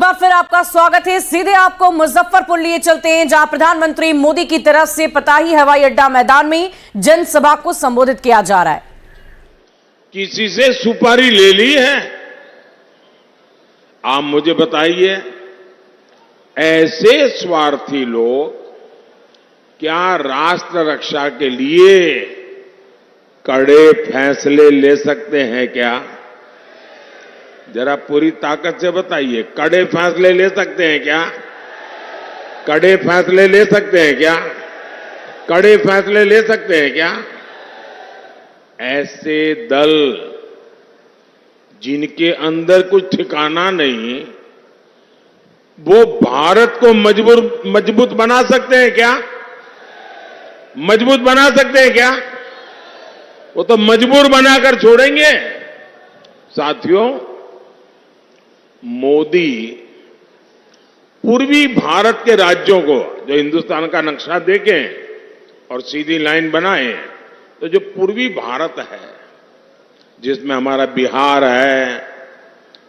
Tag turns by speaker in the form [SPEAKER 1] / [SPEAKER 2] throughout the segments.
[SPEAKER 1] बार फिर आपका स्वागत है। सीधे आपको मुजफ्फरपुर लिए चलते हैं, जहां प्रधानमंत्री मोदी की तरफ से पताही हवाई अड्डा मैदान में जनसभा को संबोधित किया जा रहा है।
[SPEAKER 2] किसी से सुपारी ले ली है? आप मुझे बताइए, ऐसे स्वार्थी लोग क्या राष्ट्र रक्षा के लिए कड़े फैसले ले सकते हैं क्या? जरा पूरी ताकत से बताइए, कड़े फैसले ले सकते हैं क्या? कड़े फैसले ले सकते हैं क्या? कड़े फैसले ले सकते हैं क्या? ऐसे दल जिनके अंदर कुछ ठिकाना नहीं, वो भारत को मजबूत बना सकते हैं क्या? मजबूत बना सकते हैं क्या? वो तो मजबूर बनाकर छोड़ेंगे। साथियों, मोदी पूर्वी भारत के राज्यों को, जो हिंदुस्तान का नक्शा देखें और सीधी लाइन बनाएं, तो जो पूर्वी भारत है, जिसमें हमारा बिहार है,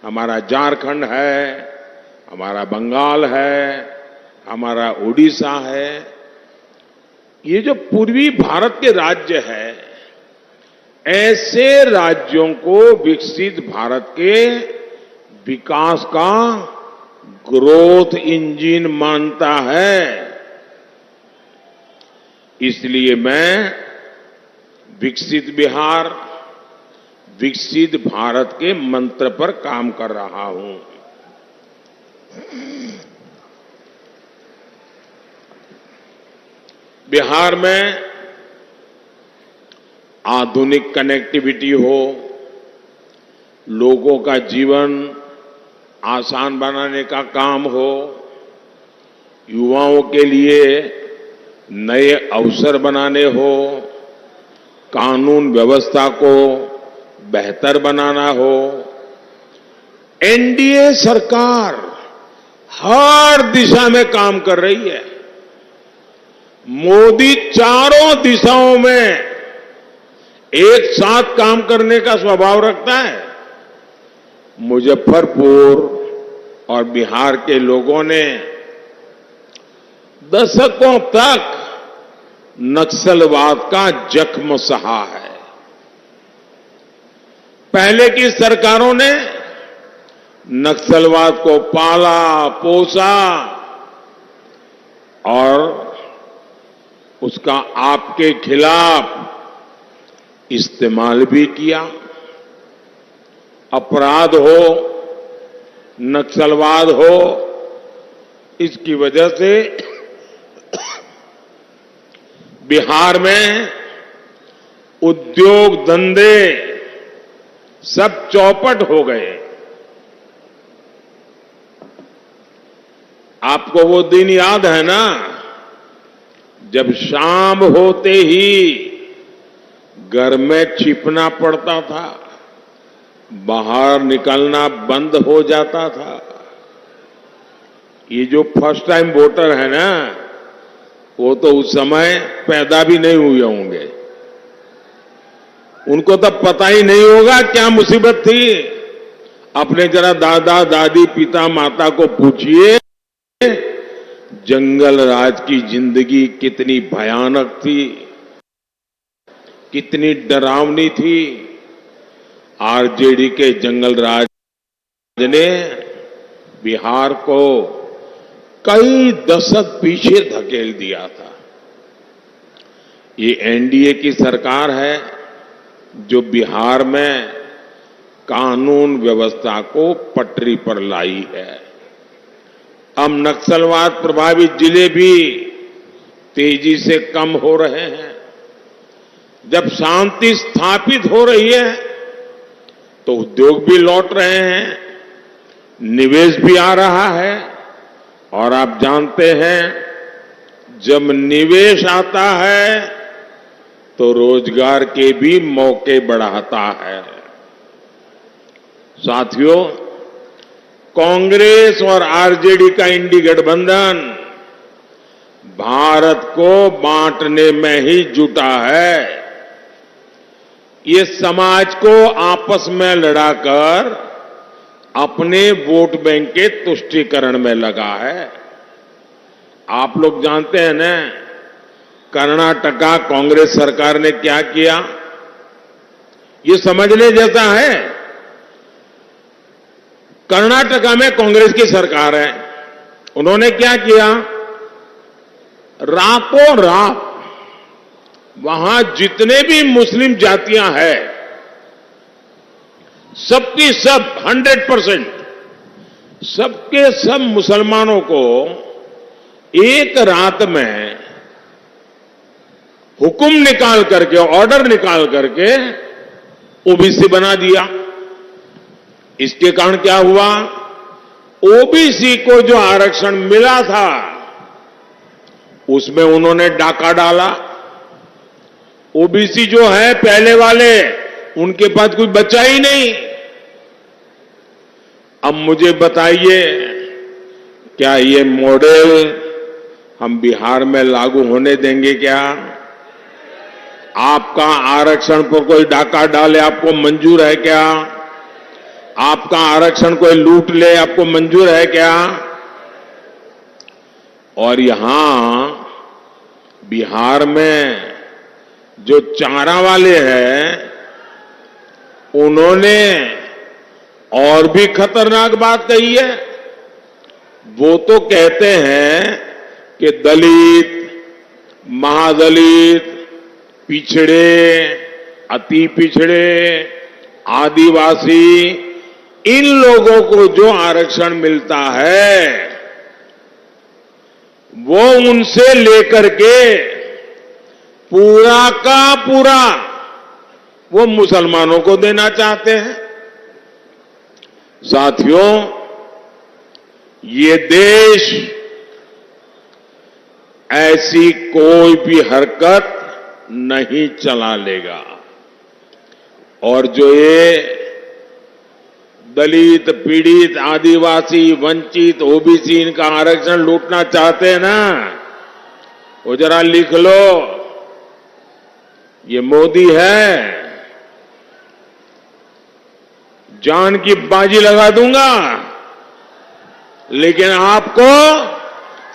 [SPEAKER 2] हमारा झारखंड है, हमारा बंगाल है, हमारा उड़ीसा है, ये जो पूर्वी भारत के राज्य है, ऐसे राज्यों को विकसित भारत के विकास का ग्रोथ इंजन मानता है। इसलिए मैं विकसित बिहार, विकसित भारत के मंत्र पर काम कर रहा हूं। बिहार में आधुनिक कनेक्टिविटी हो, लोगों का जीवन आसान बनाने का काम हो, युवाओं के लिए नए अवसर बनाने हो, कानून व्यवस्था को बेहतर बनाना हो, एनडीए सरकार हर दिशा में काम कर रही है। मोदी चारों दिशाओं में एक साथ काम करने का स्वभाव रखता है। मुजफ्फरपुर और बिहार के लोगों ने दशकों तक नक्सलवाद का जख्म सहा है। पहले की सरकारों ने नक्सलवाद को पाला पोसा और उसका आपके खिलाफ इस्तेमाल भी किया। अपराध हो, नक्सलवाद हो, इसकी वजह से बिहार में उद्योग धंधे सब चौपट हो गए। आपको वो दिन याद है ना, जब शाम होते ही घर में छिपना पड़ता था, बाहर निकलना बंद हो जाता था। ये जो फर्स्ट टाइम वोटर है ना, वो तो उस समय पैदा भी नहीं हुए होंगे। उनको तब पता ही नहीं होगा क्या मुसीबत थी। अपने जरा दादा दादी पिता माता को पूछिए, जंगल राज की जिंदगी कितनी भयानक थी, कितनी डरावनी थी। आरजेडी के जंगल राज ने बिहार को कई दशक पीछे धकेल दिया था। ये एनडीए की सरकार है जो बिहार में कानून व्यवस्था को पटरी पर लाई है। अब नक्सलवाद प्रभावित जिले भी तेजी से कम हो रहे हैं। जब शांति स्थापित हो रही है तो उद्योग भी लौट रहे हैं, निवेश भी आ रहा है। और आप जानते हैं, जब निवेश आता है तो रोजगार के भी मौके बढ़ाता है। साथियों, कांग्रेस और आरजेडी का इंडी गठबंधन भारत को बांटने में ही जुटा है। ये समाज को आपस में लड़ाकर अपने वोट बैंक के तुष्टीकरण में लगा है। आप लोग जानते हैं ना, कर्नाटका कांग्रेस सरकार ने क्या किया, ये समझने जैसा है। कर्नाटका में कांग्रेस की सरकार है, उन्होंने क्या किया, रातों रात वहां जितने भी मुस्लिम जातियां हैं, सबकी सब 100% सबके सब मुसलमानों को एक रात में हुक्म निकाल करके, ऑर्डर निकाल करके ओबीसी बना दिया। इसके कारण क्या हुआ, ओबीसी को जो आरक्षण मिला था उसमें उन्होंने डाका डाला। ओबीसी जो है पहले वाले, उनके पास कुछ बचा ही नहीं। अब मुझे बताइए, क्या ये मॉडल हम बिहार में लागू होने देंगे क्या? आपका आरक्षण पर कोई डाका डाले, आपको मंजूर है क्या? आपका आरक्षण कोई लूट ले, आपको मंजूर है क्या? और यहां बिहार में जो चारा वाले हैं, उन्होंने और भी खतरनाक बात कही है। वो तो कहते हैं कि दलित, महादलित, पिछड़े, अति पिछड़े, आदिवासी, इन लोगों को जो आरक्षण मिलता है वो उनसे लेकर के पूरा का पूरा वो मुसलमानों को देना चाहते हैं। साथियों, ये देश ऐसी कोई भी हरकत नहीं चला लेगा। और जो ये दलित, पीड़ित, आदिवासी, वंचित, ओबीसी इनका आरक्षण लूटना चाहते हैं ना, वो जरा लिख लो, ये मोदी है, जान की बाजी लगा दूंगा, लेकिन आपको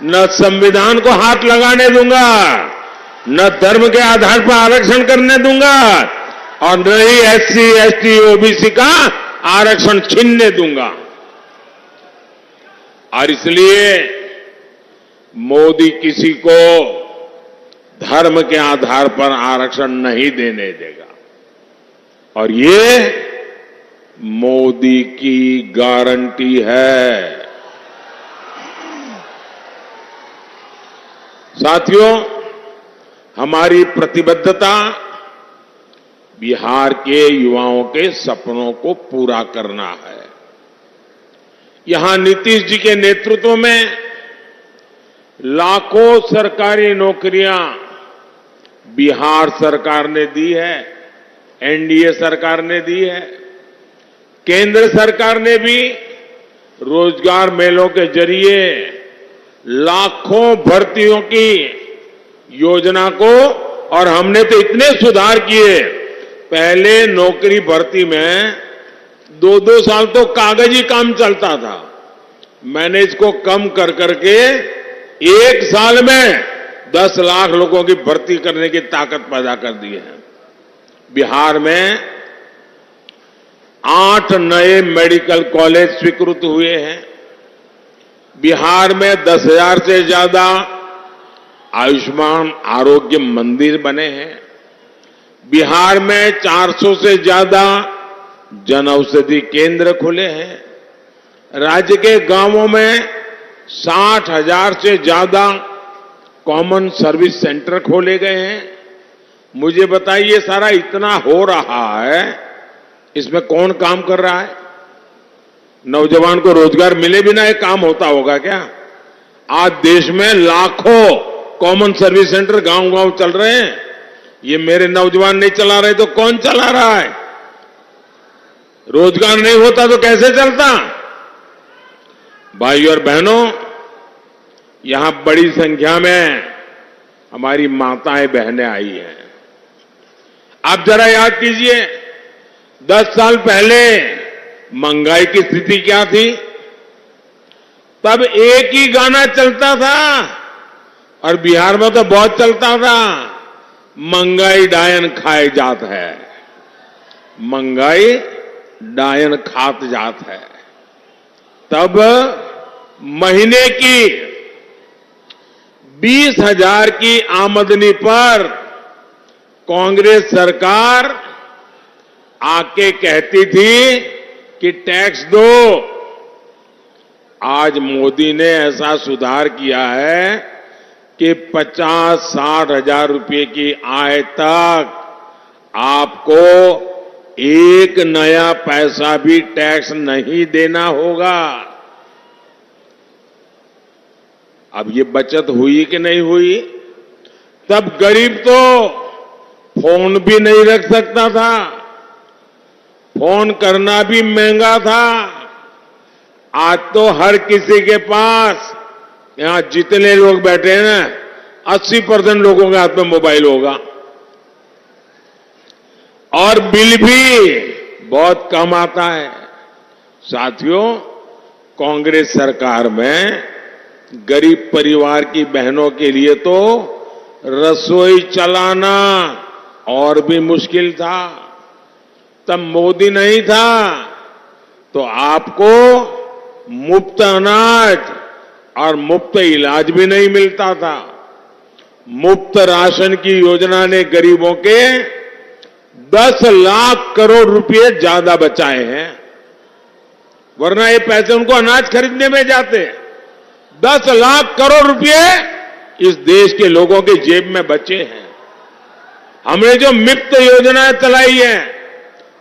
[SPEAKER 2] न संविधान को हाथ लगाने दूंगा, न धर्म के आधार पर आरक्षण करने दूंगा, और न ही एससी, एसटी, ओबीसी का आरक्षण छीनने दूंगा। और इसलिए मोदी किसी को धर्म के आधार पर आरक्षण नहीं देने देगा। और ये मोदी की गारंटी है। साथियों, हमारी प्रतिबद्धता बिहार के युवाओं के सपनों को पूरा करना है। यहां नीतीश जी के नेतृत्व में लाखों सरकारी नौकरियां बिहार सरकार ने दी है, एनडीए सरकार ने दी है। केंद्र सरकार ने भी रोजगार मेलों के जरिए लाखों भर्तियों की योजना को, और हमने तो इतने सुधार किए, पहले नौकरी भर्ती में 2-2 साल तो कागजी काम चलता था, मैंने इसको कम कर करके 1 साल में 10 लाख लोगों की भर्ती करने की ताकत पैदा कर दी है। बिहार में 8 नए मेडिकल कॉलेज स्वीकृत हुए हैं। बिहार में 10,000 से ज्यादा आयुष्मान आरोग्य मंदिर बने हैं। बिहार में 400 से ज्यादा जन औषधि केंद्र खुले हैं। राज्य के गांवों में 60,000 से ज्यादा कॉमन सर्विस सेंटर खोले गए हैं। मुझे बताइए, सारा इतना हो रहा है, इसमें कौन काम कर रहा है? नौजवान को रोजगार मिले बिना एक काम होता होगा क्या? आज देश में लाखों कॉमन सर्विस सेंटर गांव-गांव चल रहे हैं। ये मेरे नौजवान नहीं चला रहे तो कौन चला रहा है? रोजगार नहीं होता तो कैसे चलता? भाइयों और बहनों, यहां बड़ी संख्या में हमारी माताएं बहनें आई हैं। आप जरा याद कीजिए, 10 साल पहले महंगाई की स्थिति क्या थी? तब एक ही गाना चलता था और बिहार में तो बहुत चलता था, महंगाई डायन खाए जात है, महंगाई डायन खात जात है। तब महीने की 20,000 की आमदनी पर कांग्रेस सरकार आके कहती थी कि टैक्स दो। आज मोदी ने ऐसा सुधार किया है कि 50-60 हजार रुपए की आय तक आपको एक नया पैसा भी टैक्स नहीं देना होगा। अब ये बचत हुई कि नहीं हुई? तब गरीब तो फोन भी नहीं रख सकता था, फोन करना भी महंगा था। आज तो हर किसी के पास, यहां जितने लोग बैठे हैं ना, 80% लोगों के हाथ में मोबाइल होगा और बिल भी बहुत कम आता है। साथियों, कांग्रेस सरकार में गरीब परिवार की बहनों के लिए तो रसोई चलाना और भी मुश्किल था। तब मोदी नहीं था तो आपको मुफ्त अनाज और मुफ्त इलाज भी नहीं मिलता था। मुफ्त राशन की योजना ने गरीबों के 10 लाख करोड़ रुपए ज्यादा बचाए हैं, वरना ये पैसे उनको अनाज खरीदने में जाते। 10 लाख करोड़ रुपए इस देश के लोगों के जेब में बचे हैं। हमने जो मुफ्त योजनाएं चलाई है,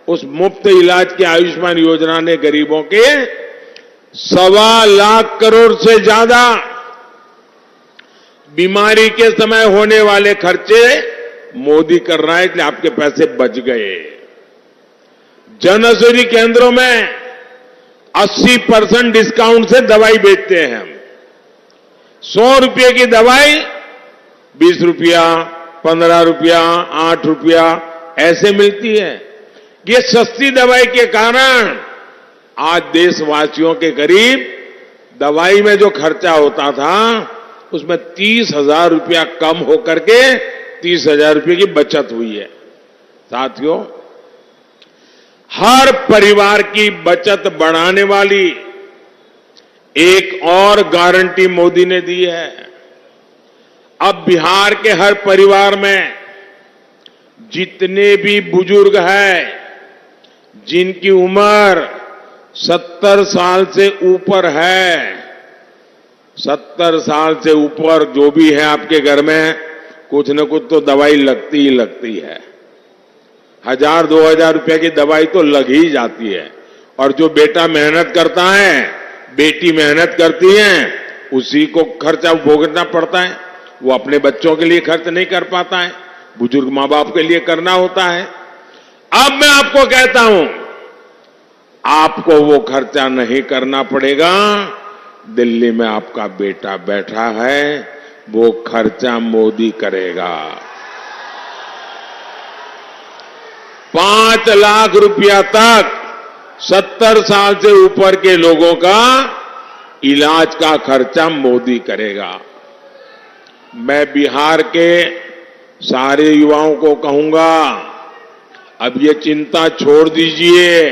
[SPEAKER 2] उस मुफ्त इलाज की आयुष्मान योजना ने गरीबों के 1.25 लाख करोड़ से ज्यादा बीमारी के समय होने वाले खर्चे मोदी कर रहा है, इसलिए आपके पैसे बच गए। जन औषधि केंद्रों में 80% डिस्काउंट से दवाई बेचते हैं हम। 100 रुपये की दवाई 20 रुपया, 15 रुपया, 8 रुपया ऐसे मिलती है। ये सस्ती दवाई के कारण आज देशवासियों के करीब दवाई में जो खर्चा होता था, उसमें 30,000 रुपया कम होकर के 30,000 रुपये की बचत हुई है। साथियों, हर परिवार की बचत बढ़ाने वाली एक और गारंटी मोदी ने दी है। अब बिहार के हर परिवार में जितने भी बुजुर्ग हैं, जिनकी उम्र 70 साल से ऊपर है, 70 साल से ऊपर जो भी है आपके घर में, कुछ न कुछ तो दवाई लगती ही लगती है। 1,000-2,000 रुपए की दवाई तो लग ही जाती है। और जो बेटा मेहनत करता है, बेटी मेहनत करती है, उसी को खर्चा भोगना पड़ता है। वो अपने बच्चों के लिए खर्च नहीं कर पाता है, बुजुर्ग मां बाप के लिए करना होता है। अब मैं आपको कहता हूं, आपको वो खर्चा नहीं करना पड़ेगा। दिल्ली में आपका बेटा बैठा है, वो खर्चा मोदी करेगा। 5 लाख रुपया तक 70 साल से ऊपर के लोगों का इलाज का खर्चा मोदी करेगा। मैं बिहार के सारे युवाओं को कहूंगा, अब ये चिंता छोड़ दीजिए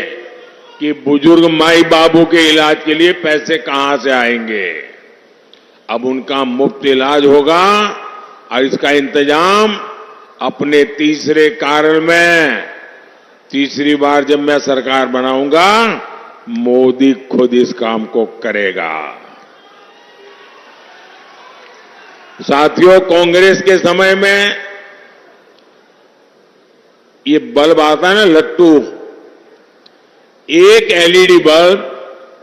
[SPEAKER 2] कि बुजुर्ग माई बाबू के इलाज के लिए पैसे कहां से आएंगे। अब उनका मुफ्त इलाज होगा और इसका इंतजाम अपने तीसरे कार्यकाल में, तीसरी बार जब मैं सरकार बनाऊंगा, मोदी खुद इस काम को करेगा। साथियों, कांग्रेस के समय में ये बल्ब आता है ना, लट्टू, एक एलईडी बल्ब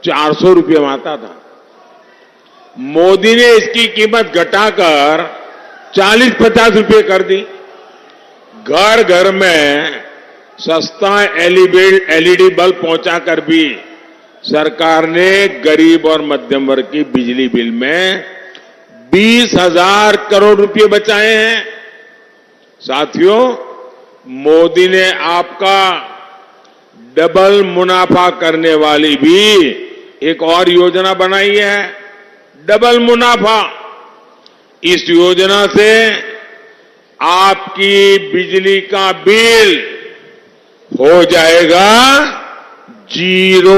[SPEAKER 2] 400 रुपये में आता था। मोदी ने इसकी कीमत घटाकर 40-50 रुपये कर दी। घर घर में सस्ता एलईडी बल्ब पहुंचाकर भी सरकार ने गरीब और मध्यम वर्ग की बिजली बिल में 20,000 करोड़ रुपए बचाए हैं। साथियों, मोदी ने आपका डबल मुनाफा करने वाली भी एक और योजना बनाई है, डबल मुनाफा। इस योजना से आपकी बिजली का बिल हो जाएगा 0।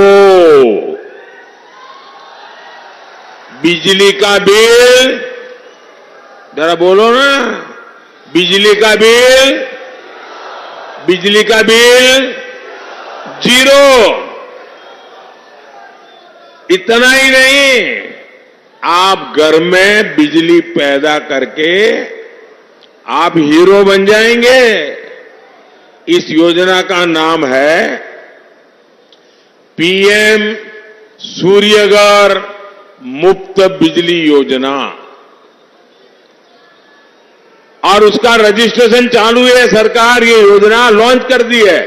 [SPEAKER 2] बिजली का बिल, जरा बोलो ना, बिजली का बिल 0। इतना ही नहीं, आप घर में बिजली पैदा करके आप हीरो बन जाएंगे। इस योजना का नाम है पीएम सूर्यघर मुफ्त बिजली योजना, और उसका रजिस्ट्रेशन चालू है। सरकार ये योजना लॉन्च कर दी है।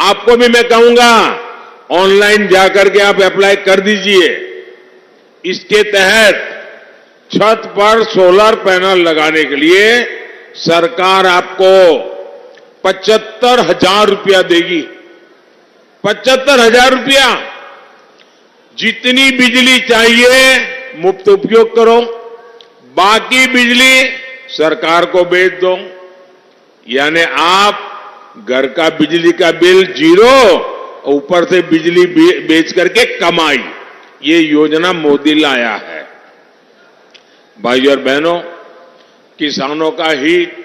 [SPEAKER 2] आपको भी मैं कहूंगा ऑनलाइन जाकर के आप अप्लाई कर दीजिए। इसके तहत छत पर सोलर पैनल लगाने के लिए सरकार आपको 75,000 रुपया देगी। 75,000 रुपया। जितनी बिजली चाहिए मुफ्त उपयोग करो, बाकी बिजली सरकार को बेच दो। यानी आप घर का बिजली का बिल 0, ऊपर से बिजली बेच करके कमाई। ये योजना मोदी लाया है। भाइयों और बहनों, किसानों का हित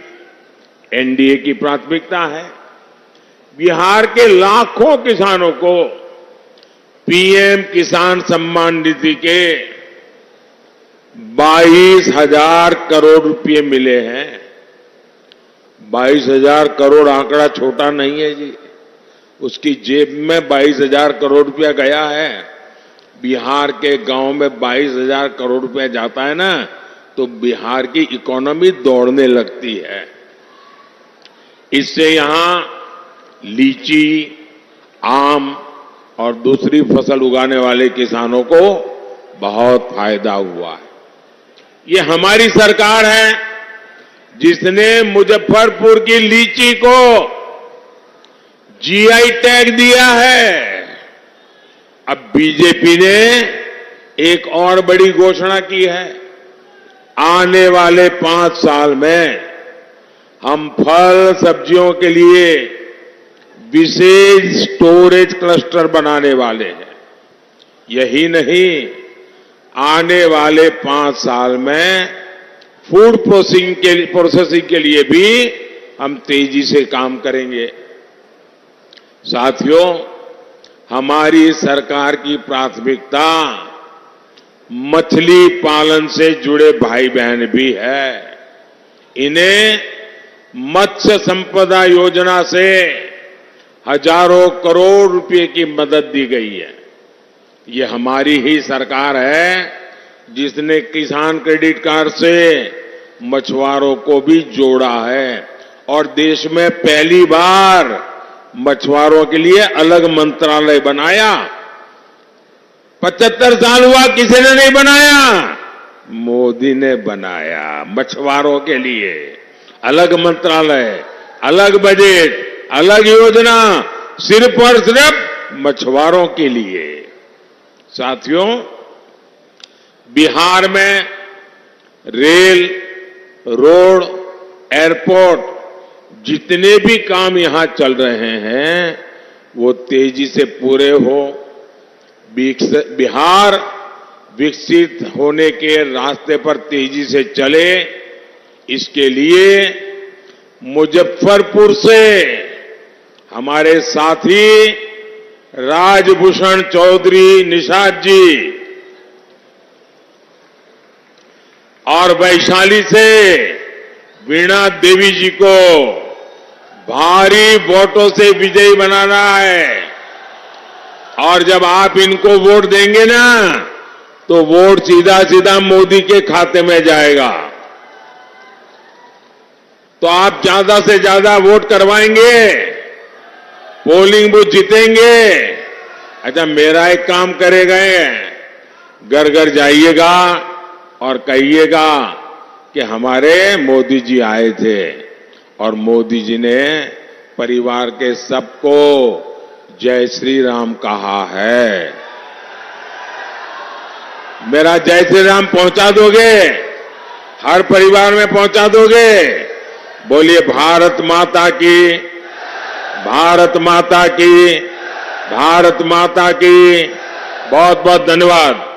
[SPEAKER 2] एनडीए की प्राथमिकता है। बिहार के लाखों किसानों को पीएम किसान सम्मान निधि के 22,000 करोड़ रुपए मिले हैं। 22,000 करोड़ आंकड़ा छोटा नहीं है जी। उसकी जेब में 22,000 करोड़ रुपया गया है। बिहार के गांव में 22,000 करोड़ रुपया जाता है ना, तो बिहार की इकोनॉमी दौड़ने लगती है। इससे यहां लीची, आम और दूसरी फसल उगाने वाले किसानों को बहुत फायदा हुआ है। ये हमारी सरकार है जिसने मुजफ्फरपुर की लीची को जीआई टैग दिया है। अब बीजेपी ने एक और बड़ी घोषणा की है। आने वाले 5 साल में हम फल सब्जियों के लिए विशेष स्टोरेज क्लस्टर बनाने वाले हैं। यही नहीं, आने वाले 5 साल में फूड प्रोसेसिंग के लिए भी हम तेजी से काम करेंगे। साथियों, हमारी सरकार की प्राथमिकता मछली पालन से जुड़े भाई बहन भी है। इन्हें मत्स्य संपदा योजना से हजारों करोड़ रुपए की मदद दी गई है। ये हमारी ही सरकार है जिसने किसान क्रेडिट कार्ड से मछुआरों को भी जोड़ा है, और देश में पहली बार मछुआरों के लिए अलग मंत्रालय बनाया। 75 साल हुआ, किसी ने नहीं बनाया, मोदी ने बनाया। मछुआरों के लिए अलग मंत्रालय, अलग बजट, अलग योजना, सिर्फ और सिर्फ मछुआरों के लिए। साथियों, बिहार में रेल, रोड, एयरपोर्ट जितने भी काम यहां चल रहे हैं वो तेजी से पूरे हो। बिहार विकसित होने के रास्ते पर तेजी से चले, इसके लिए मुजफ्फरपुर से हमारे साथी राजभूषण चौधरी निषाद जी और वैशाली से वीणा देवी जी को भारी वोटों से विजयी बनाना है। और जब आप इनको वोट देंगे ना, तो वोट सीधा सीधा मोदी के खाते में जाएगा। तो आप ज्यादा से ज्यादा वोट करवाएंगे, पोलिंग बूथ जीतेंगे। अच्छा, मेरा एक काम करेगा, घर घर जाइएगा और कहिएगा कि हमारे मोदी जी आए थे और मोदी जी ने परिवार के सबको जय श्री राम कहा है। मेरा जय श्री राम पहुंचा दोगे? हर परिवार में पहुंचा दोगे? बोलिए भारत माता की, भारत माता की, भारत माता की। बहुत बहुत धन्यवाद।